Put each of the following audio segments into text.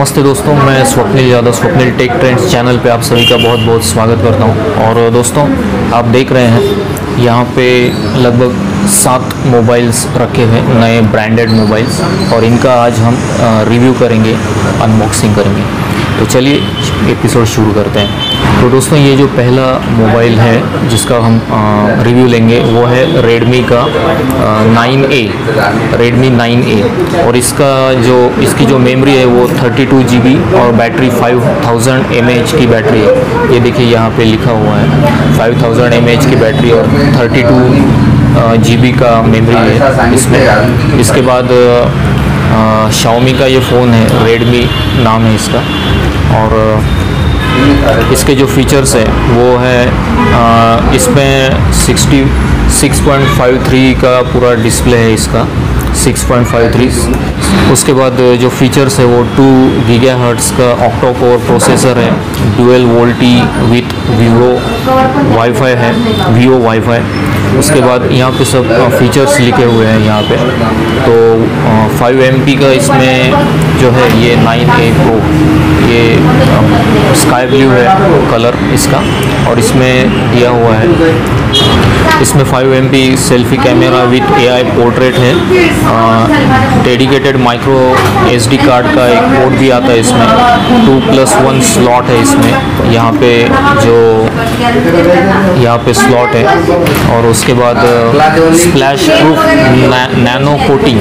नमस्ते दोस्तों, मैं Swapnil Yadav Swapnil take trends channel पे आप सभी का बहुत बहुत स्वागत करता हूं। और दोस्तों, आप देख रहे हैं यहाँ पे लगभग 7 मोबाइल्स रखे हुए, नए ब्रांडेड मोबाइल्स, और इनका आज हम रिव्यू करेंगे, अनबॉक्सिंग करेंगे। तो चलिए एपिसोड शुरू करते हैं। तो दोस्तों, ये जो पहला मोबाइल है जिसका हम रिव्यू लेंगे वो है रेडमी का 9A, रेडमी 9A। और इसकी जो मेमोरी है वो 32 GB और बैटरी 5000 mAh की बैटरी है। ये देखिए यहाँ पे लिखा हुआ है 5000 mAh की बैटरी और 32 GB का मेमोरी है इसमें। इसके बाद Xiaomi का ये फ़ोन है, रेडमी नाम है इसका। और इसके जो फीचर्स है वो है इसमें 6.53 का पूरा डिस्प्ले है इसका, 6.53। उसके बाद जो फीचर्स है वो 2 GHz का ऑक्टो कोर प्रोसेसर है, dual VoLTE with Vivo wifi है, वीवो वाईफाई। उसके बाद यहाँ पे सब फीचर्स लिखे हुए हैं यहाँ पे। तो 5 MP का इसमें जो है ये 9A Pro, ये स्काई ब्लू है कलर इसका, और इसमें दिया हुआ है इसमें 5 MP selfie camera with AI portrait है। डेडिकेटेड माइक्रो SD कार्ड का एक पोर्ट भी आता है इसमें। 2+1 स्लॉट है इसमें, यहाँ पे स्लॉट है। और उसके बाद स्प्लैश प्रूफ नैनो कोटिंग,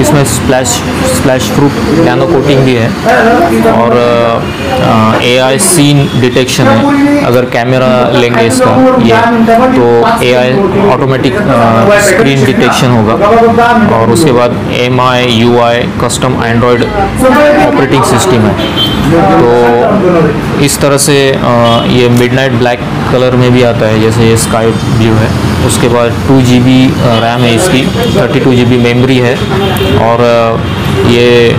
इसमें स्प्लैश प्रूफ नैनो कोटिंग भी है। और AI सीन डिटेक्शन है, अगर कैमरा लेंगे इसका ये तो AI ऑटोमेटिक स्क्रीन डिटेक्शन होगा। और उसके बाद MI UI custom Android operating system है। तो इस तरह से ये मिडनाइट ब्लैक कलर में भी आता है, जैसे ये स्काई ब्लू है। उसके बाद 2 GB रैम है इसकी, 32 GB मेमोरी है। और ये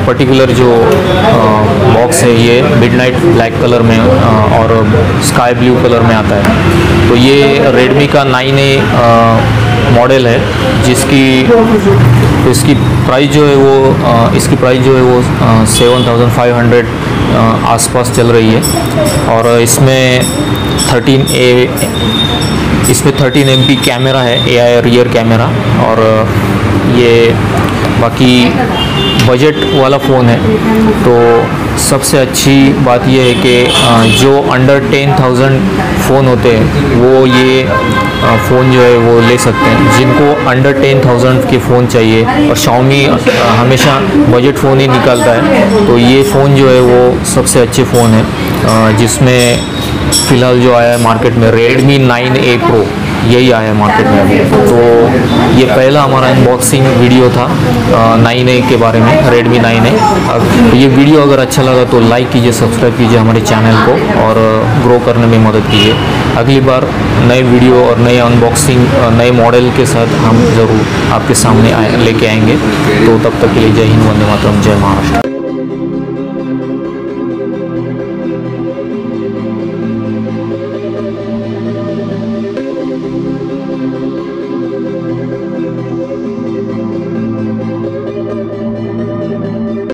पर्टिकुलर जो बॉक्स है ये मिडनाइट ब्लैक कलर में और स्काई ब्लू कलर में आता है। तो ये रेडमी का 9A मॉडल है, इसकी प्राइस जो है वो इसकी प्राइस जो है वो 7500 आसपास चल रही है। और इसमें 13 MP कैमरा है, AI रियर कैमरा। और ये बाकी बजट वाला फ़ोन है। तो सबसे अच्छी बात यह है कि जो अंडर 10,000 फ़ोन होते हैं वो ये फ़ोन जो है वो ले सकते हैं, जिनको अंडर 10,000 के फ़ोन चाहिए। और Xiaomi हमेशा बजट फ़ोन ही निकालता है, तो ये फ़ोन जो है वो सबसे अच्छे फ़ोन है। जिसमें फ़िलहाल जो आया है मार्केट में रेडमी 9A Pro, यही आया है मार्केट में अभी। तो ये पहला हमारा अनबॉक्सिंग वीडियो था 9A के बारे में, रेडमी 9A। अब ये वीडियो अगर अच्छा लगा तो लाइक कीजिए, सब्सक्राइब कीजिए हमारे चैनल को और ग्रो करने में मदद कीजिए। अगली बार नए वीडियो और नए अनबॉक्सिंग नए मॉडल के साथ हम ज़रूर आपके सामने लेके आएंगे। तो तब तक के लिए जय हिंद, वंदे मातरम, जय महाराष्ट्र।